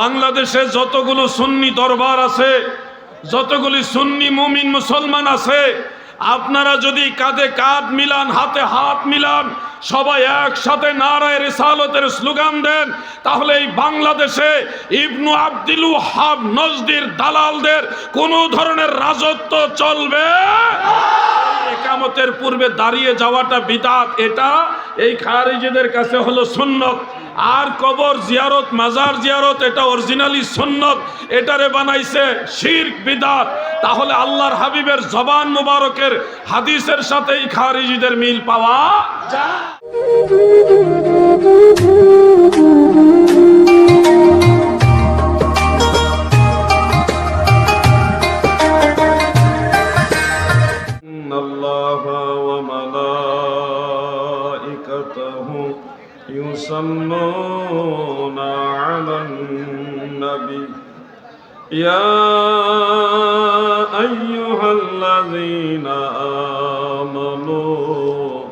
বাংলাদেশে যতগুলো সুন্নি দরবার আছে, যতগুলি সুন্নি মুমিন মুসলমান আছে, আপনারা যদি কাঁধে কাঁধ মিলান, হাতে হাত মিলান, সবাই একসাথে নারায়ে রিসালাতের স্লোগান দেন, তাহলে এই বাংলাদেশে ইবনু আব্দুল ওয়াহাব নজদির দালালদের কোনো ধরনের রাজত্ব চলবে। একামতের পূর্বে দাঁড়িয়ে যাওয়াটা বিদআত, এটা এই খারিজিদের কাছে হলো সুন্নত। আর কবর জিয়ারত, মাজার জিয়ারত, এটা অরিজিনালি সুন্নত, এটারে বানাইছে শিরক, বিদআত। তাহলে আল্লাহর হাবিবের জবান মুবারকের হাদিসের সাথে এই খারিজিদের মিল পাওয়া যায়। يصلون على النبي يا أيها الذين آمنوا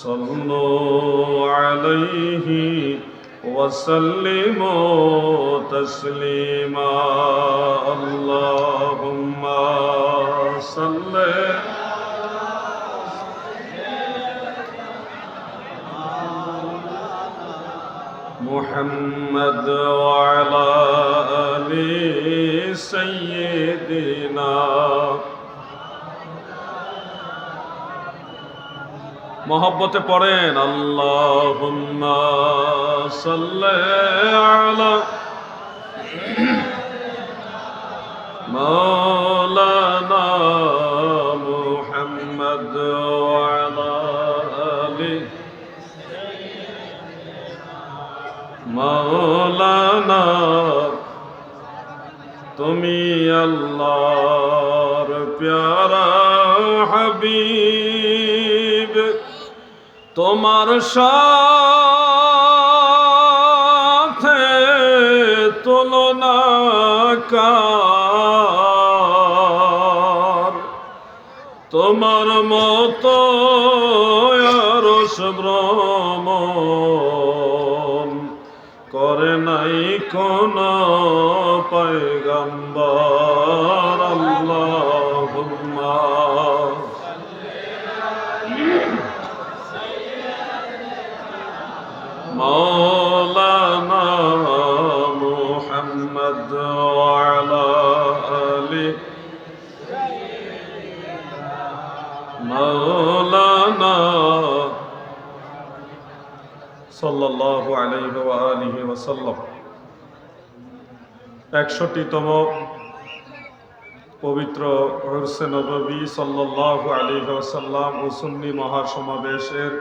صلوا عليه وسلموا تسليما اللهم صل محمد وعلى آل سيدنا محبت পড়েন আল্লাহুম্মা সাল্লি আলা মাওলানা মুহাম্মদ ওয়া আলা আলি মাওলানা। তুমি আল্লাহর প্যারা হাবিব, তোমার সাথে তুলনা কার, তোমার মতো আরশ ভ্রমণ করে নাই কোন পয়গম্বর। আল্লাহুম্মা মাওলানা মুহাম্মদ ওয়া আলা আলি মাওলানা সাল্লাল্লাহু আলাইহি ওয়া আলিহি ওয়া সাল্লাম। 61তম পবিত্র উরসে নববী সাল্লাল্লাহু আলাইহি ওয়া সাল্লাম ও সুন্নি মহাসমাবেশের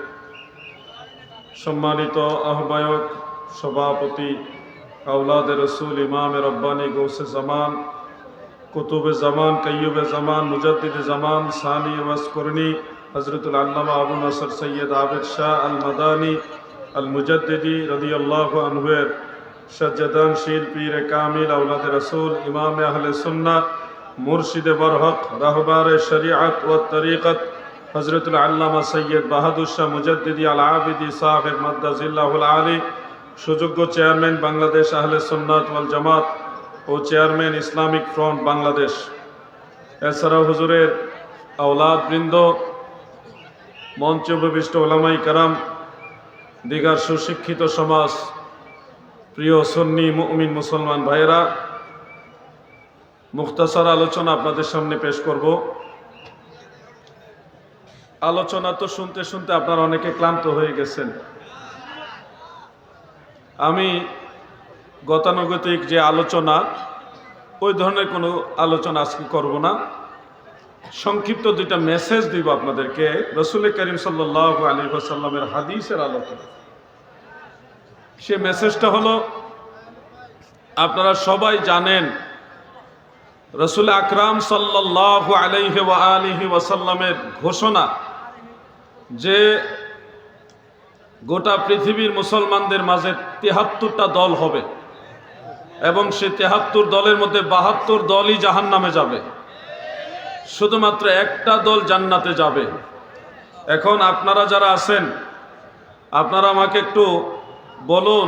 সম্মানিত আহ্বায়ক, সভাপতি, আওলাদে রসুল, ইমামে রব্বানি, গৌসে জামান, কুতুবে জামান, কাইয়ুবে জামান, মুজাদ্দিদে জামান, সানি ওয়াসকরনি হযরতুল আল্লামা আবু নসর সৈয়দ আবিদ শাহ আল মাদানী আল মুজাদ্দিদি রাদিয়াল্লাহু আনহুর সজ্জাদানশীল পীরে কামিল, আওলাদে রসুল, ইমামে আহলে সুন্নাহ, মুর্শিদে বরহক, রাহবারে শরিয়ত ও তরিকত হযরতুল আল্লামা সৈয়দ বাহাদুর শাহ মুজাদ্দিদি আল আবিদি সাহেব মাদ্দাজিল্লাহুল আলী, সুযোগ্য চেয়ারম্যান বাংলাদেশ আহলে সুন্নাত ওয়াল জামাত ও চেয়ারম্যান ইসলামিক ফ্রন্ট বাংলাদেশ। এছাড়াও হুজুরের আওলাদ বৃন্দ, মঞ্চে উপবিষ্ট ওলামাই কারাম, দিগার সুশিক্ষিত সমাজ, প্রিয় সুন্নি মুমিন মুসলমান ভাইয়েরা, মুখতাসার আলোচনা আপনাদের সামনে পেশ করব। আলোচনা তো শুনতে শুনতে আপনারা অনেকে ক্লান্ত হয়ে গেছেন। আমি গতানুগতিক যে আলোচনা, ওই ধরনের কোনো আলোচনা আজকে করব না। সংক্ষিপ্ত দুইটা মেসেজ দিব আপনাদেরকে, রাসূল করিম সাল্লাল্লাহু আলাইহি ওয়াসাল্লামের হাদিসের আলোকে। সে মেসেজটা হলো, আপনারা সবাই জানেন রাসূল আকরাম সাল্লাল্লাহু আলাইহি ওয়া আলিহি ওয়াসাল্লামের ঘোষণা যে গোটা পৃথিবীর মুসলমানদের মাঝে ৭৩টা দল হবে এবং সে ৭৩ দলের মধ্যে ৭২ দলই জাহান্নামে যাবে, শুধুমাত্র একটা দল জান্নাতে যাবে। এখন আপনারা যারা আছেন, আপনারা আমাকে একটু বলুন,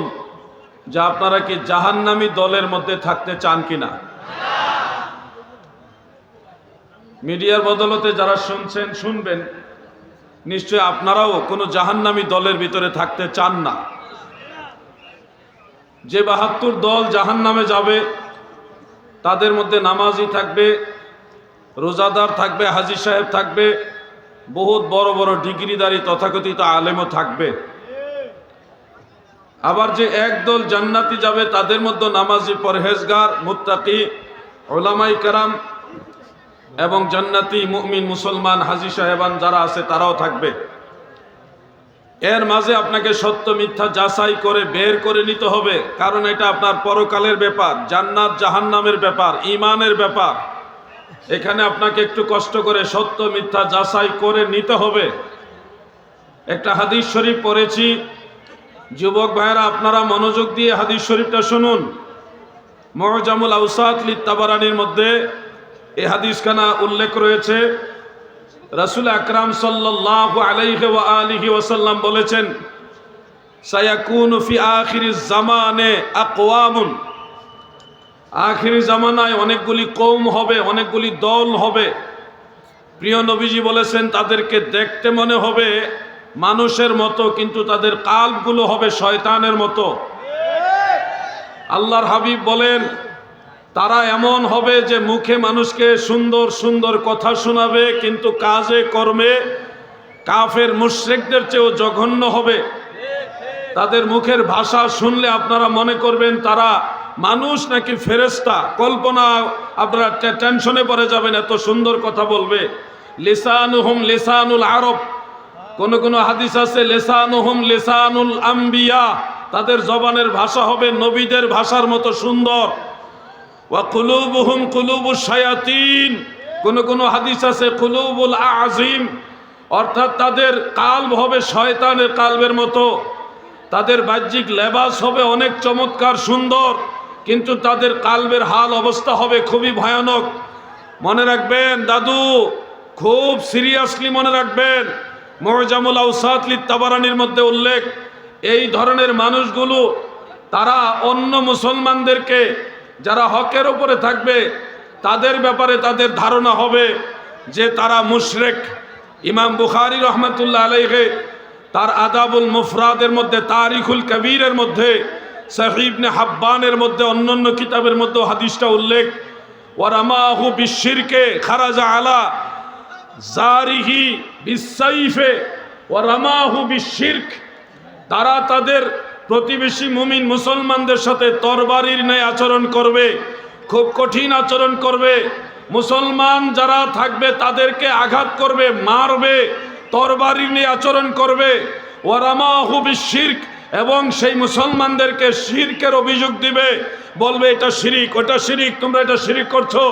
যে আপনারা কি জাহান্নামী দলের মধ্যে থাকতে চান কিনা? মিডিয়ার বদলতে যারা শুনছেন শুনবেন, নিশ্চয় আপনারাও কোনো জাহান্নামী দলের ভিতরে থাকতে চান না। যে 72 দল জাহান্নামে যাবে তাদের মধ্যে নামাজি থাকবে, রোজাদার থাকবে, হাজী সাহেব থাকবে, বহুত বড় বড় ডিগ্রিধারী তথাকথিত আলেমও থাকবে। আবার যে একদল জান্নাতি যাবে তাদের মধ্যে নামাজি, পরহেজগার, মুত্তাকি, উলামায়ে কেরাম এবং জান্নাতি মুমিন মুসলমান হাজী সাহেবান যারা আছে তারাও থাকবে। এর মাঝে আপনাকে সত্য মিথ্যা যাচাই করে বের করে নিতে হবে, কারণ এটা আপনার পরকালের ব্যাপার, জান্নাত জাহান্নামের ব্যাপার, ঈমানের ব্যাপার। এখানে আপনাকে একটু কষ্ট করে সত্য মিথ্যা যাচাই করে নিতে হবে। একটা হাদিস শরীফ পড়েছি, যুবক ভাইয়েরা আপনারা মনোযোগ দিয়ে হাদিস শরীফটা শুনুন। মুআজামুল আওসাত লিত-তাবারানির মধ্যে এই হাদিসখানা উল্লেখ রয়েছে। রাসূল আকরাম সাল্লাল্লাহু আলাইহি ওয়া আলিহি ওয়াসাল্লাম বলেছেন, সায়াকুনু ফি আখিরিজ জামানে আকওয়ামুন, আখিরি জামানায় অনেকগুলি কওম হবে, অনেকগুলি দল হবে। প্রিয় নবীজি বলেছেন তাদেরকে দেখতে মনে হবে মানুষের মতো, কিন্তু তাদের কালবগুলো হবে শয়তানের মতো। আল্লাহর হাবিব বলেন তারা এমন হবে যে মুখে মানুষকে সুন্দর সুন্দর কথা শোনাবে, কিন্তু কাজে কর্মে কাফের মুশরিকদের চেয়েও জঘন্য হবে। তাদের মুখের ভাষা শুনলে আপনারা মনে করবেন তারা মানুষ নাকি ফেরেশতা, কল্পনা আপনারা টেনশনে পড়ে যাবেন, এত সুন্দর কথা বলবে। লিসানুহুম লিসানুল আরব, কোন হাদিস আছে লিসানুহুম লিসানুল আম্বিয়া, তাদের জবানের ভাষা হবে নবীদের ভাষার মতো সুন্দর। ওয়া কুলুবুহুম কুলুবুশ শায়াতিন, কোন হাদিস আছে কুলুবুল আযিম, অর্থাৎ তাদের কালব হবে শয়তানের কালবের মতো। তাদের বাহ্যিক লেবাস হবে অনেক চমৎকার সুন্দর, কিন্তু তাদের কালবের হাল অবস্থা হবে খুবই ভয়ানক। মনে রাখবেন দাদু, খুব সিরিয়াসলি মনে রাখবেন, মুআজামুল আওসাত লিত-তাবারানির মধ্যে উল্লেখ, এই ধরনের মানুষগুলো তারা অন্য মুসলমানদেরকে যারা হকের উপরে থাকবে তাদের ব্যাপারে তাদের ধারণা হবে যে তারা মুশরিক। ইমাম বুখারী রহমাতুল্লাহ আলাইহি তার আদাবুল মুফরাদের মধ্যে, তারিখুল কবিরের মধ্যে, সহিহ ইবনে হাব্বানের মধ্যে, অন্যান্য কিতাবের মধ্যে হাদিসটা উল্লেখ। ওয়া রামাহু বিশশিরকে খারাজা আলা জারিহি বিসাইফে ওয়া রামাহু বিশশিরক, তারা তাদের প্রতিবেশী মুমিন মুসলমানদের সাথে তরবারির ন্যায় আচরণ করবে, খুব কঠিন আচরণ করবে। মুসলমান যারা থাকবে তাদেরকে আঘাত করবে, মারবে, তরবারির নিয়ে আচরণ করবে। ওয়া রামাহু বিশশিরক, এবং সেই মুসলমানদেরকে শিরকের অভিযোগ দিবে, বলবে এটা শিরিক, ওটা শিরিক, তোমরা এটা শিরিক করছো,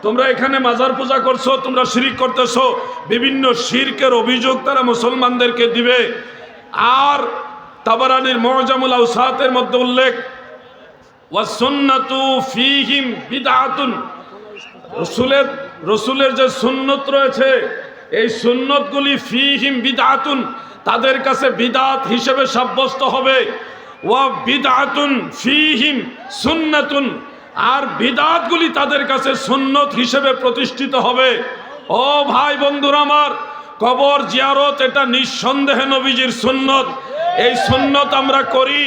তোমরা এখানে মাজার পূজা করছো, তোমরা শিরিক করতেছো। বিভিন্ন শিরকের অভিযোগ তারা মুসলমানদেরকে দিবে। আর তাবারানির মুআজামুল আওসাতের মধ্যে উল্লেখ, ওয়া সুন্নাতু ফীহিম বিদআতুন, রসুলের যে সুন্নত রয়েছে এই সুন্নতগুলি ফীহিম বিদআতুন, তাদের কাছে বিদআত হিসেবে সাব্যস্ত হবে। ওয়া বিদআতুন ফীহিম সুন্নাতুন, আর বিদআতগুলি তাদের কাছে সুন্নত হিসেবে প্রতিষ্ঠিত হবে। ও ভাই বন্ধুরা আমার, কবর জিয়ারত এটা নিঃসন্দেহে নবীজির সুন্নত। এই সুন্নত আমরা করি,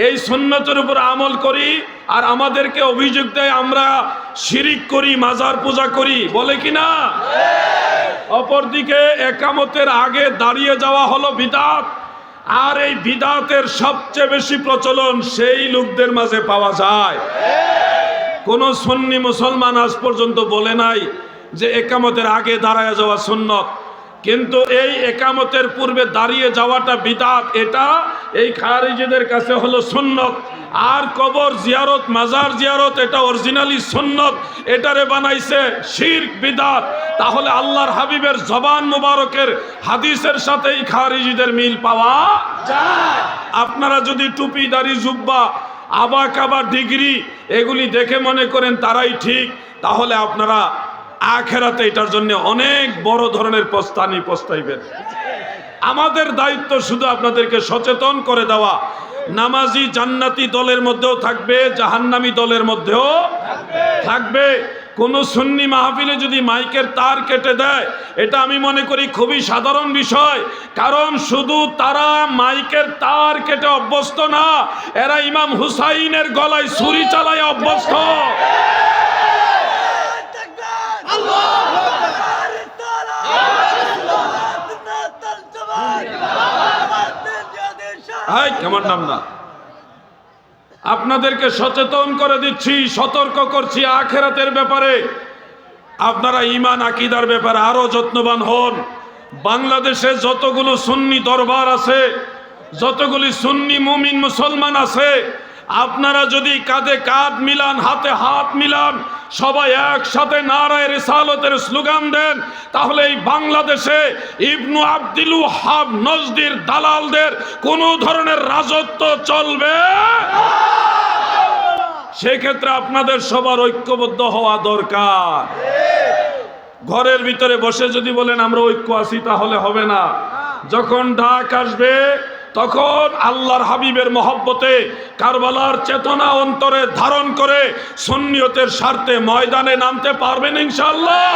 এই সুন্নতের উপর আমল করি, আর আমাদেরকে অভিযোগ দেয় আমরা শিরিক করি, মাজার পূজা করি, বলে কি না? অপরদিকে একামতের আগে দাঁড়িয়ে যাওয়া হলো বিদআত, আর এই বিদআতের সবচেয়ে বেশি প্রচলন সেই লোকদের মাঝে পাওয়া যায়। কোন সুন্নি মুসলমান আজ পর্যন্ত বলে নাই যে একামতের আগে দাঁড়ায় যাওয়া সুন্নত, কিন্তু এই একামতের পূর্বে দাঁড়িয়ে যাওয়াটা বিদআত, এটা এই খারিজিদের কাছে হলো সুন্নত। আর কবর জিয়ারত, মাজার জিয়ারত এটা অরিজিনালি সুন্নত, এটারে বানাইছে শিরক, বিদআত। তাহলে আল্লাহর হাবিবের জবান মুবারকের হাদিসের সাথে এই খারিজিদের মিল পাওয়া যায়। আপনারা যদি টুপি, দাড়ি, জুব্বা, আবা কাবা, ডিগ্রি এগুলি দেখে মনে করেন তারাই ঠিক, তাহলে আপনারা আখেরাতে এটার জন্য অনেক বড় ধরনের পস্তাইবেন। আমাদের দায়িত্ব শুধু আপনাদেরকে সচেতন করে দেওয়া, নামাজি জান্নাতি দলের মধ্যেও থাকবে, জাহান্নামী দলের মধ্যেও থাকবে। কোন সুন্নি মাহফিলে যদি মাইকের তার কেটে দেয়, এটা আমি মনে করি খুবই সাধারণ বিষয়। কারণ শুধু তারা মাইকের তার কেটে অভ্যস্ত না, এরা ইমাম হুসাইনের গলায় ছুরি চালায় অভ্যস্ত। কেমন নাম না, আপনাদেরকে সচেতন করে দিচ্ছি, সতর্ক করছি আখিরাতের ব্যাপারে। আপনারা ঈমান আকীদার ব্যাপারে আরো যত্নবান হন। বাংলাদেশে যতগুলো সুন্নি দরবার আছে, যতগুলি সুন্নি মুমিন মুসলমান আছে, আপনারা যদি কাঁধে কাঁধ মিলান, হাতে হাত মিলান, সবাই একসাথে নারায়ে রিসালাতের স্লোগান দেন, তাহলে এই বাংলাদেশে ইবনু আব্দুল ওয়াহাব নজদির দালালদের কোন ধরনের রাজত্ব চলবে। সেক্ষেত্রে আপনাদের সবার ঐক্যবদ্ধ হওয়া দরকার। ঘরের ভিতরে বসে যদি বলেন আমরা ঐক্য আছি, তাহলে হবে না। যখন ডাক আসবে, তখন আল্লাহর হাবিবের মহব্বতে কারবালার চেতনা অন্তরে ধারণ করে সুন্নিয়তের স্বার্থে ময়দানে নামতে পারবেন ইনশাআল্লাহ।